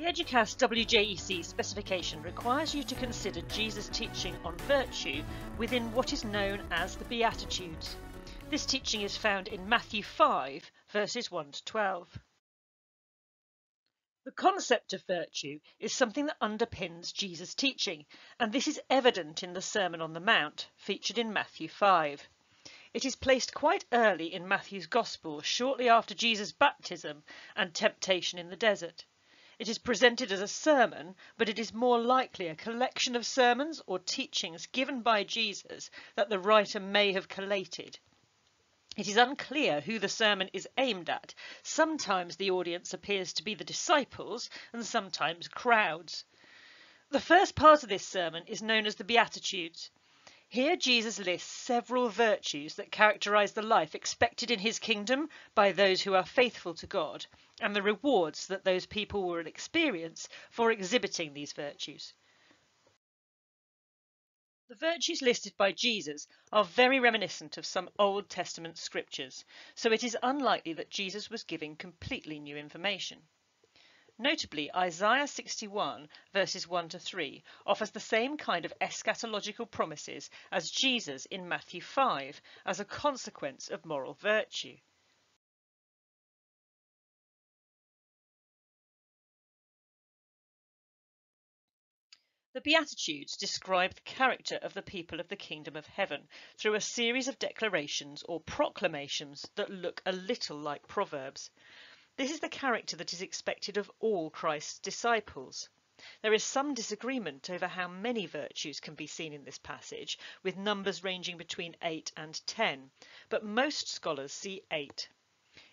The EDUCAS WJEC specification requires you to consider Jesus' teaching on virtue within what is known as the Beatitudes. This teaching is found in Matthew 5, verses 1 to 12. The concept of virtue is something that underpins Jesus' teaching, and this is evident in the Sermon on the Mount, featured in Matthew 5. It is placed quite early in Matthew's Gospel, shortly after Jesus' baptism and temptation in the desert. It is presented as a sermon, but it is more likely a collection of sermons or teachings given by Jesus that the writer may have collated. It is unclear who the sermon is aimed at. Sometimes the audience appears to be the disciples and sometimes crowds. The first part of this sermon is known as the Beatitudes. Here Jesus lists several virtues that characterize the life expected in his kingdom by those who are faithful to God, and the rewards that those people will experience for exhibiting these virtues. The virtues listed by Jesus are very reminiscent of some Old Testament scriptures, so it is unlikely that Jesus was giving completely new information. Notably, Isaiah 61 verses 1 to 3 offers the same kind of eschatological promises as Jesus in Matthew 5 as a consequence of moral virtue. The Beatitudes describe the character of the people of the kingdom of heaven through a series of declarations or proclamations that look a little like proverbs. This is the character that is expected of all Christ's disciples. There is some disagreement over how many virtues can be seen in this passage, with numbers ranging between 8 and 10, but most scholars see 8.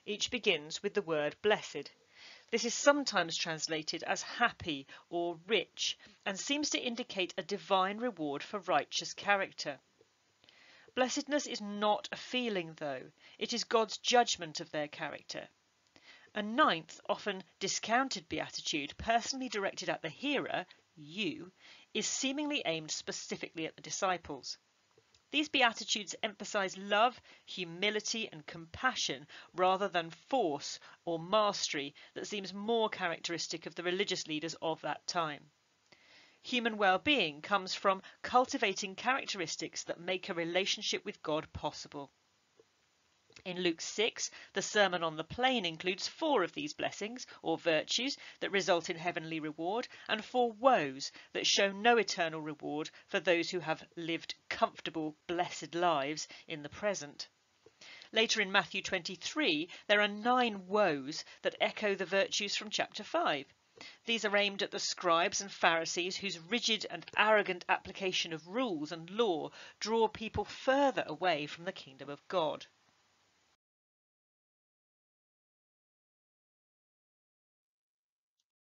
Each begins with the word blessed. This is sometimes translated as happy or rich, and seems to indicate a divine reward for righteous character. Blessedness is not a feeling, though. It is God's judgment of their character. A ninth, often discounted beatitude, personally directed at the hearer, you, is seemingly aimed specifically at the disciples. These beatitudes emphasize love, humility, and compassion rather than force or mastery that seems more characteristic of the religious leaders of that time. Human well-being comes from cultivating characteristics that make a relationship with God possible. In Luke 6, the Sermon on the Plain includes 4 of these blessings, or virtues, that result in heavenly reward, and 4 woes that show no eternal reward for those who have lived comfortable, blessed lives in the present. Later in Matthew 23, there are 9 woes that echo the virtues from chapter 5. These are aimed at the scribes and Pharisees whose rigid and arrogant application of rules and law draw people further away from the kingdom of God.